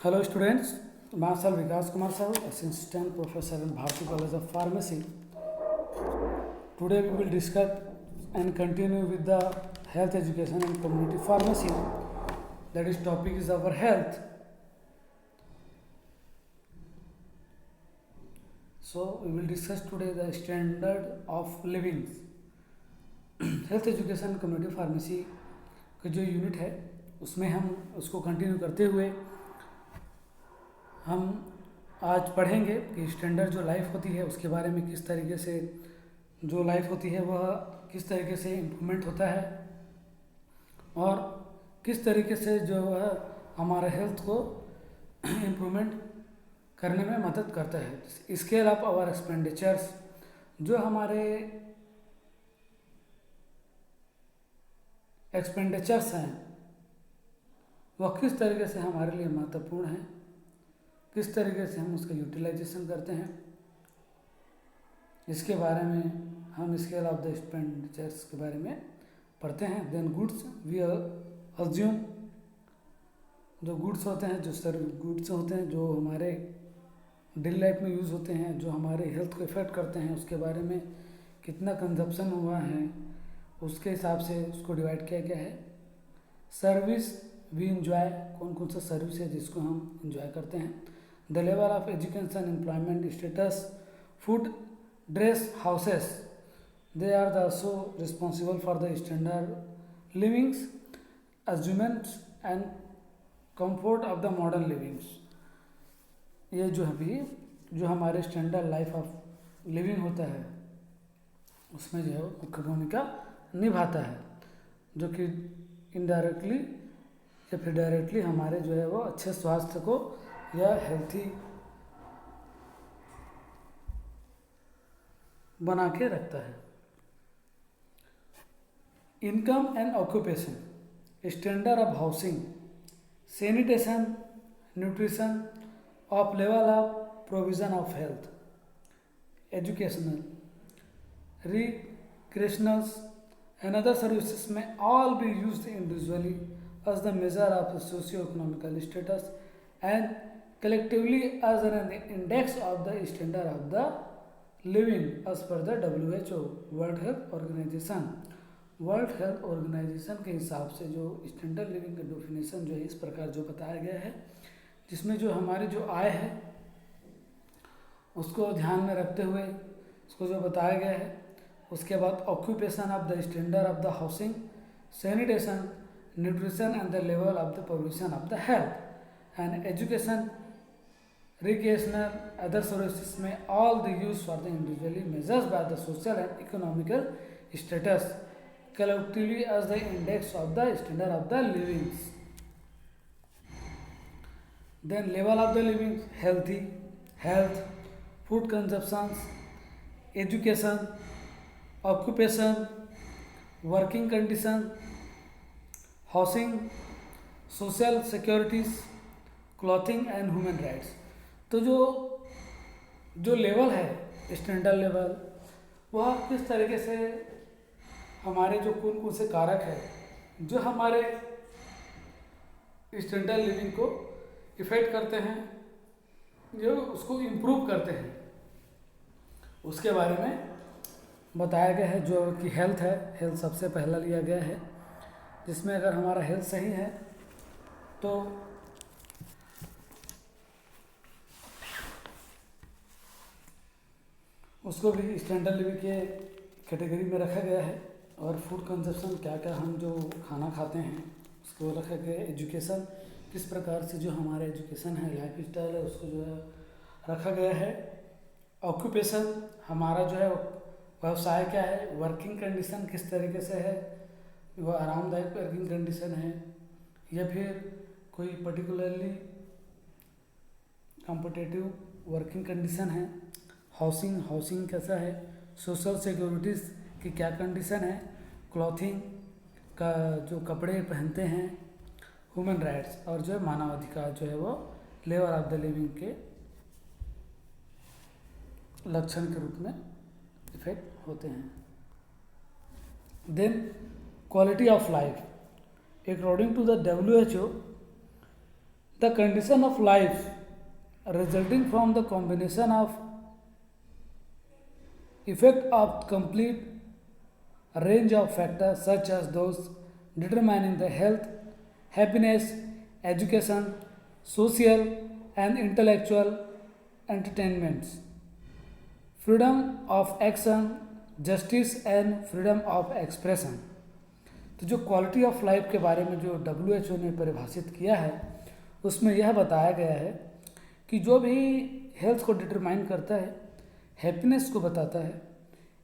Hello students, myself Vikas Kumar Sahu, Assistant Professor in Bharati College of Pharmacy. Today we will discuss and continue with the health education and community pharmacy. That is topic is our health. So we will discuss today the standard of living. Health education community pharmacy का जो unit है उसमें हम उसको continue करते हुए हम आज पढ़ेंगे कि स्टैंडर्ड जो लाइफ होती है उसके बारे में, किस तरीके से जो लाइफ होती है वह किस तरीके से इम्प्रूवमेंट होता है और किस तरीके से जो है हमारे हेल्थ को इम्प्रूवमेंट करने में मदद करता है। स्केल ऑफ आवर एक्सपेंडिचर्स, जो हमारे एक्सपेंडिचर्स हैं वह किस तरीके से हमारे लिए महत्वपूर्ण है, किस तरीके से हम उसका यूटिलाइजेशन करते हैं, इसके बारे में हम स्केल ऑफ द एक्सपेंडिचर्स के बारे में पढ़ते हैं। देन गुड्स वी अज्यूम, जो गुड्स होते हैं, जो गुड्स होते हैं जो हमारे डेली लाइफ में यूज़ होते हैं, जो हमारे हेल्थ को इफ़ेक्ट करते हैं, उसके बारे में कितना कंजप्शन हुआ है उसके हिसाब से उसको डिवाइड किया गया है। सर्विस वी इंजॉय, कौन कौन सा सर्विस है जिसको हम इंजॉय करते हैं। The level of education, employment status, food, dress, houses, they are also responsible for the standard livings, amusements and comfort of the modern livings. ये जो अभी जो हमारे स्टैंडर्ड लाइफ ऑफ लिविंग होता है उसमें जो है वो मुख्य भूमिका निभाता है, जो कि इनडायरेक्टली या फिर डायरेक्टली हमारे जो है वो अच्छे स्वास्थ्य को या हेल्थी बना के रखता है। Income and occupation, standard of housing, sanitation, nutrition, of level of provision of health, educational, recreational and other services may all be used individually as the measure of socio-economical status and collectively as an index of the standard of the living as per the WHO, world health organization. World health organization के हिसाब से जो standard living का definition जो है इस प्रकार जो बताया गया है, जिसमें जो हमारी जो आय है उसको ध्यान में रखते हुए उसको जो बताया गया है। उसके बाद occupation of the standard of the housing, sanitation, nutrition and the level of the provision of the health and education, recreational, other services में all the use for the individually measures by the social and economical status collectively as the index of the standard of the livings. Then level of the living, healthy, health, food consumptions, education, occupation, working condition, housing, social securities, clothing and human rights। तो जो level है standard level, वह किस तरीके से हमारे जो कौन कौन से कारक है जो हमारे स्टैंडर्ड लिविंग को इफ़ेक्ट करते हैं, जो उसको इम्प्रूव करते हैं, उसके बारे में बताया गया है। जो कि हेल्थ है, हेल्थ सबसे पहला लिया गया है, जिसमें अगर हमारा हेल्थ सही है तो उसको भी स्टैंडर्ड लिविंग के कैटेगरी में रखा गया है। और फूड कंजप्शन, क्या क्या हम जो खाना खाते हैं उसको रखा गया है। एजुकेशन, किस प्रकार से जो हमारा एजुकेशन है, लाइफ स्टाइल है, उसको जो है रखा गया है। ऑक्यूपेशन, हमारा जो है व्यवसाय क्या है। वर्किंग कंडीशन, किस तरीके से है, वह आरामदायक वर्किंग कंडीशन है या फिर कोई पर्टिकुलरली कॉम्पिटिटिव वर्किंग कंडीशन है। हाउसिंग, हाउसिंग कैसा है। सोशल सिक्योरिटीज़ की क्या कंडीशन है। क्लॉथिंग का जो कपड़े पहनते हैं। ह्यूमन राइट्स, और जो है मानवाधिकार जो है वो लेवल ऑफ द लिविंग के लक्षण के रूप में इफेक्ट होते हैं। Then quality of life, according to the WHO, the condition of life resulting from the combination of effect of complete range of factors such as those determining the health, happiness, education, social and intellectual entertainments, freedom of action, justice and freedom of expression। तो जो quality of life के बारे में जो WHO ने परिभाषित किया है उसमें यह बताया गया है कि जो भी हेल्थ को डिटरमाइन करता है, हैप्पीनेस को बताता है,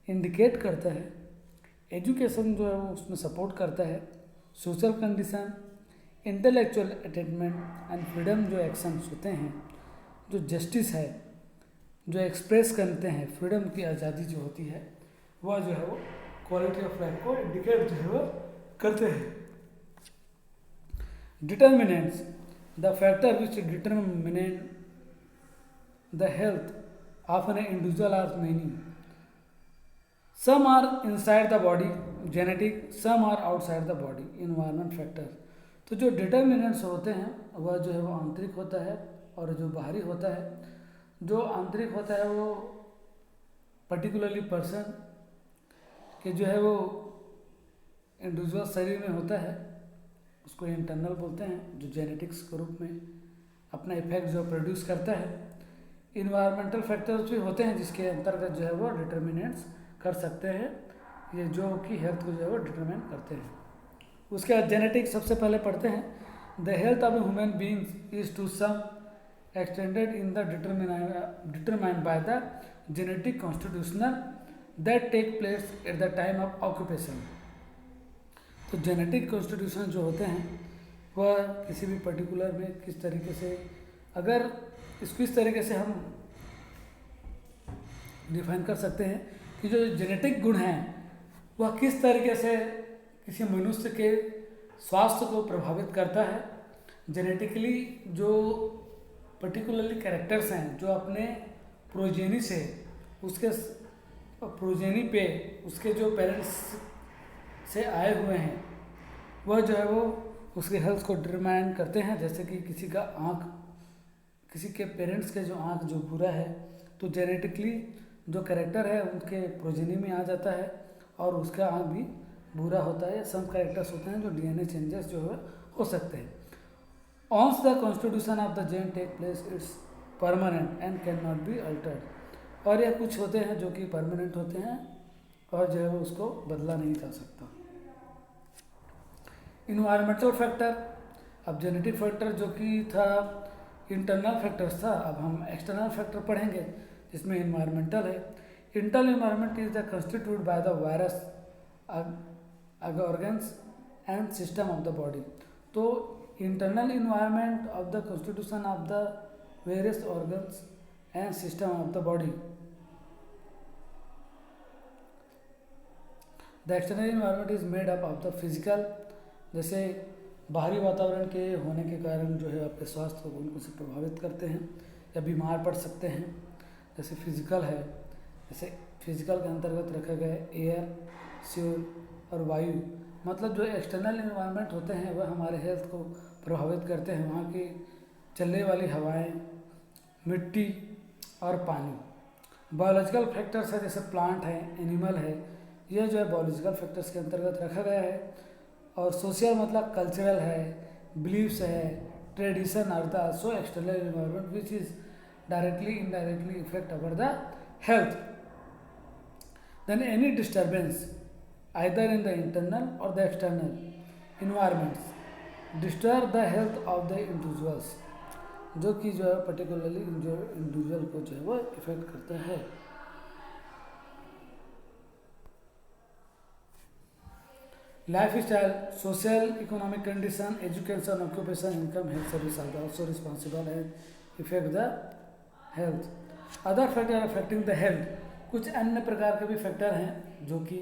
इंडिकेट करता है, एजुकेशन जो है वो उसमें सपोर्ट करता है, social condition, intellectual attainment and freedom जो एक्शंस होते हैं, जो जस्टिस है, जो एक्सप्रेस करते हैं, फ्रीडम की आज़ादी जो होती है वह जो है वो क्वालिटी ऑफ लाइफ को इंडिकेट जो है वो करते हैं। Determinants the factor which determinate the health of an individual are many. Some are inside the body, genetic, some are outside the body, environment factor। तो जो डिटर्मिनेंट्स होते हैं वह जो है वो आंतरिक होता है और जो बाहरी होता है। जो आंतरिक होता है वो पर्टिकुलरली पर्सन के जो है वो इंडिविजुअल शरीर में होता है, उसको इंटरनल बोलते हैं, जो जेनेटिक्स के रूप में अपना इफेक्ट जो प्रोड्यूस करता है। इन्वायरमेंटल फैक्टर्स भी होते हैं जिसके अंतर्गत जो है वो डिटर्मिनेंट्स कर सकते हैं, ये जो कि हेल्थ को जो है वो डिटरमाइन करते हैं। उसके बाद जेनेटिक्स सबसे पहले पढ़ते हैं। The health of a human beings is to some extended in the determined by the genetic constitutional that take place at the time of occupation. तो जेनेटिक कॉन्स्टिट्यूशन जो होते हैं वह किसी भी पर्टिकुलर में किस तरीके से, अगर इसको इस तरीके से हम डिफाइन कर सकते हैं कि जो जेनेटिक गुण हैं वह किस तरीके से किसी मनुष्य के स्वास्थ्य को प्रभावित करता है। जेनेटिकली जो पर्टिकुलरली कैरेक्टर्स हैं जो अपने प्रोजेनी से, उसके प्रोजेनी पे उसके जो पेरेंट्स से आए हुए हैं वह जो है वो उसके हेल्थ को डिटरमाइन करते हैं। जैसे कि किसी का आँख, किसी के पेरेंट्स के जो आँख जो भूरा है तो जेनेटिकली जो कैरेक्टर है उनके प्रोजेनी में आ जाता है और उसका आँख भी भूरा होता है। सम कैरेक्टर्स होते हैं जो DNA चेंजेस जो है हो सकते हैं। Once the constitution of the gene take place it's permanent and can not be altered. और यह कुछ होते हैं जो कि परमानेंट होते हैं और जो है वो उसको बदला नहीं जा सकता। इन्वायरमेंटल फैक्टर, अब जेनेटिक फैक्टर जो कि था इंटरनल फैक्टर्स था, अब हम एक्सटर्नल फैक्टर पढ़ेंगे जिसमें इन्वायरमेंटल है। Internal environment is the constitute by the various organs and system of the body. तो internal environment of the constitution of the various organs and system of the body. The external environment is made up of the physical, जैसे बाहरी वातावरण के होने के कारण जो है आपके स्वास्थ्य को उनको से प्रभावित करते हैं या बीमार पड़ सकते हैं। जैसे फिजिकल है, जैसे फिजिकल के अंतर्गत रखा गया है एयर, फ्यूल और वायु। मतलब जो एक्सटर्नल इन्वायरमेंट होते हैं वह हमारे हेल्थ को प्रभावित करते हैं। वहाँ की चलने वाली हवाएं, मिट्टी और पानी। बायोलॉजिकल फैक्टर्स है, जैसे प्लांट है, एनिमल है, यह जो है बायोलॉजिकल फैक्टर्स के अंतर्गत रखा गया है। और सोशल मतलब कल्चरल है, बिलीव्स है, tradition are the also external environment which is directly indirectly effect our the health. Then any disturbance either in the internal or the external environments disturb the health of the individuals, जो कि जो है particularly जो individual को जो है वो effect करता है। Lifestyle, social, economic condition, education, occupation, income, health service are also responsible and affect the health. Other factor affecting the health, कुछ अन्य प्रकार के भी फैक्टर हैं जो कि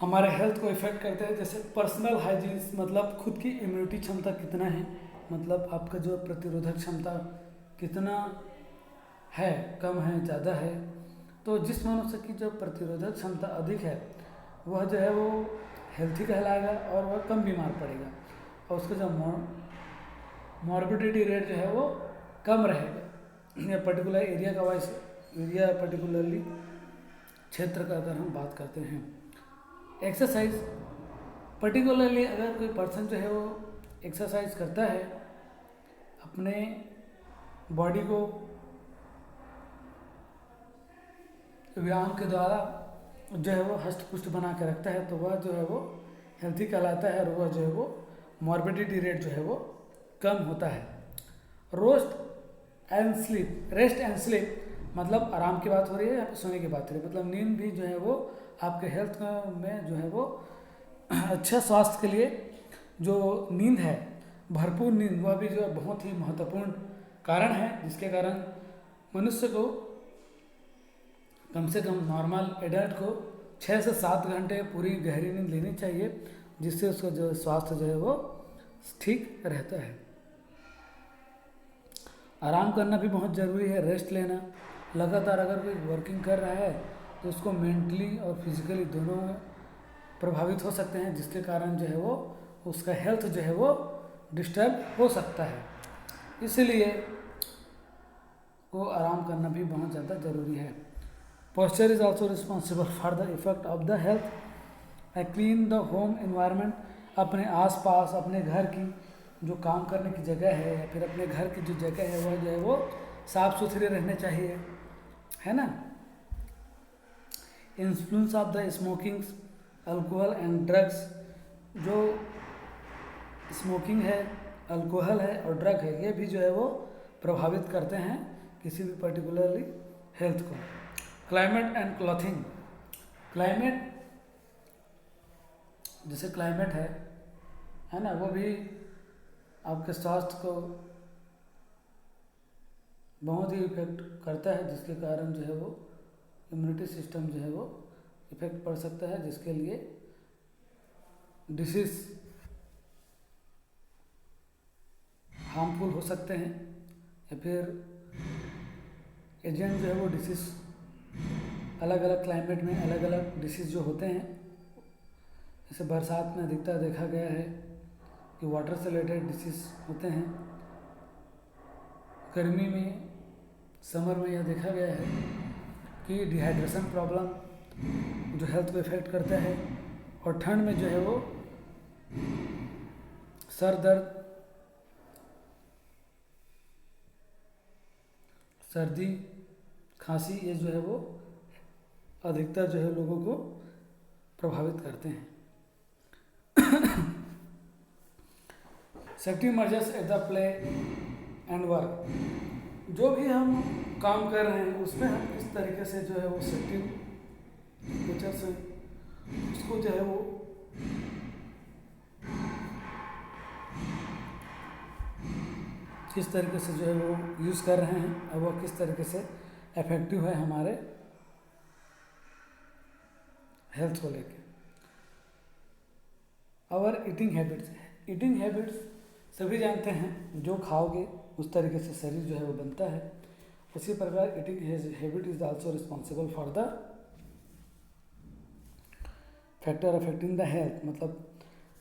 हमारे हेल्थ को इफेक्ट करते हैं। जैसे पर्सनल हाइजीन, मतलब खुद की इम्यूनिटी क्षमता कितना है, मतलब आपका जो प्रतिरोधक क्षमता कितना है, कम है, ज़्यादा है। तो जिस मनुष्य की जो प्रतिरोधक क्षमता अधिक है वह जो है वो हेल्थी कहलाएगा और वह कम बीमार पड़ेगा। और उसका जो मॉर्बिडिटी रेट जो है वो कम रहेगा। या पर्टिकुलर एरिया का वाइज एरिया पर्टिकुलरली क्षेत्र का अगर हम बात करते हैं। एक्सरसाइज पर्टिकुलरली अगर कोई पर्सन जो है वो एक्सरसाइज करता है, अपने बॉडी को व्यायाम के द्वारा जो है वो हष्ट पुष्ट बना के रखता है, तो वह जो है वो हेल्थी कहलाता है और वह जो है वो मॉर्बिडिटी रेट जो है वो कम होता है। रेस्ट एंड स्लीप मतलब आराम की बात हो रही है या फिर सोने की बात हो रही है, मतलब नींद भी जो है वो आपके हेल्थ में जो है वो अच्छा स्वास्थ्य के लिए जो नींद है, भरपूर नींद, वह भी जो है बहुत ही महत्वपूर्ण कारण है, जिसके कारण मनुष्य को कम से कम नॉर्मल एडल्ट को 6 से 7 घंटे पूरी गहरी नींद लेनी चाहिए, जिससे उसका जो स्वास्थ्य जो है वो ठीक रहता है। आराम करना भी बहुत ज़रूरी है, रेस्ट लेना। लगातार अगर कोई वर्किंग कर रहा है तो उसको मेंटली और फिजिकली दोनों प्रभावित हो सकते हैं, जिसके कारण जो है वो उसका हेल्थ जो है वो डिस्टर्ब हो सकता है। इसलिए को आराम करना भी बहुत ज़्यादा ज़रूरी है। Posture is also responsible for the effect of the health. A clean the home environment, अपने आसपास अपने घर की जो काम करने की जगह है या फिर अपने घर की जो जगह है वह जो है वो साफ़ सुथरे रहने चाहिए, है ना। Influence of the smoking, alcohol and drugs, जो स्मोकिंग है, अल्कोहल है और ड्रग है, ये भी जो है वो प्रभावित करते हैं किसी भी पर्टिकुलरली हेल्थ को। क्लाइमेट एंड क्लॉथिंग, क्लाइमेट जैसे क्लाइमेट है ना, वो भी आपके स्वास्थ्य को बहुत ही इफेक्ट करता है, जिसके कारण जो है वो इम्यूनिटी सिस्टम जो है वो इफेक्ट पड़ सकता है, जिसके लिए डिसीज हार्मफुल हो सकते हैं या फिर एजेंट जो है वो डिसीज अलग अलग क्लाइमेट में अलग अलग डिसीज जो होते हैं। जैसे बरसात में अधिकतर देखा गया है कि वाटर से रिलेटेड डिसीज होते हैं। गर्मी में समर में यह देखा गया है कि डिहाइड्रेशन प्रॉब्लम जो हेल्थ को इफेक्ट करता है, और ठंड में जो है वो सर दर्द, सर्दी, खांसी, ये जो है वो अधिकतर जो है लोगों को प्रभावित करते हैं। Safety measures at the play and work, जो भी हम काम कर रहे हैं उसमें हम किस तरीके से जो है वो सेफ्टी मेजर्स हैं उसको जो है वो किस तरीके से जो है वो यूज़ कर रहे हैं और वह किस तरीके से इफेक्टिव है हमारे हेल्थ को लेके। और ईटिंग हैबिट्स सभी जानते हैं, जो खाओगे उस तरीके से शरीर जो है वो बनता है। उसी प्रकार eating habit is also responsible for the factor affecting the health. मतलब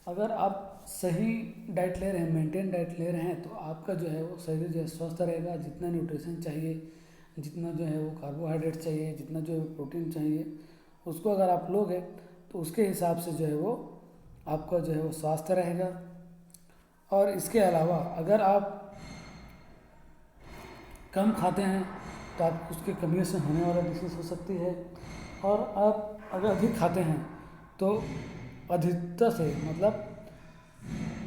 अगर आप सही डाइट ले रहे हैं, मेंटेन डाइट ले रहे हैं, तो आपका जो है वो शरीर जो है स्वस्थ रहेगा। जितना न्यूट्रिशन चाहिए, जितना जो है वो कार्बोहाइड्रेट चाहिए, जितना जो है प्रोटीन चाहिए, उसको अगर आप लोगे तो उसके हिसाब से जो है वो आपका जो है वो स्वास्थ्य रहेगा। और इसके अलावा अगर आप कम खाते हैं तो आप उसकी कमी से होने वाला डिसीज हो सकती है, और आप अगर अधिक खाते हैं तो अधिकता से मतलब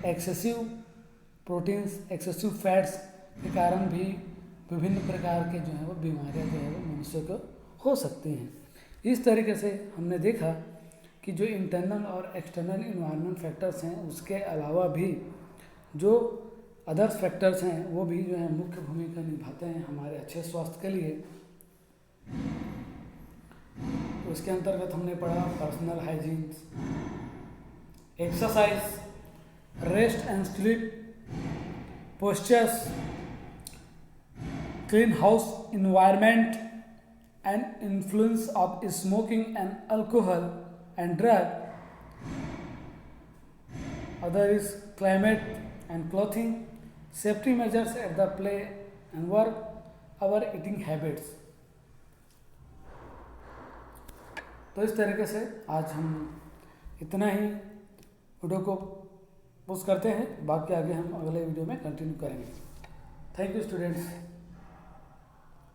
एक्सेसिव प्रोटीन्स, एक्सेसिव फैट्स के कारण भी विभिन्न प्रकार के जो है वो बीमारियां जो है वो मनुष्य को हो सकती हैं। इस तरीके से हमने देखा कि जो इंटरनल और एक्सटर्नल इन्वायरमेंट फैक्टर्स हैं, उसके अलावा भी जो अदर्स फैक्टर्स हैं वो भी जो है मुख्य भूमिका निभाते हैं हमारे अच्छे स्वास्थ्य के लिए। तो इसके अंतर्गत हमने पढ़ा personal hygiene, exercise, rest and sleep, postures, clean house environment and influence of smoking and alcohol and drug. Other is climate and clothing, safety measures at the play and work, our eating habits. तो इस तरीके से आज हम इतना ही video को post करते हैं, बाकी आगे हम अगले वीडियो में कंटिन्यू करेंगे। Thank you students.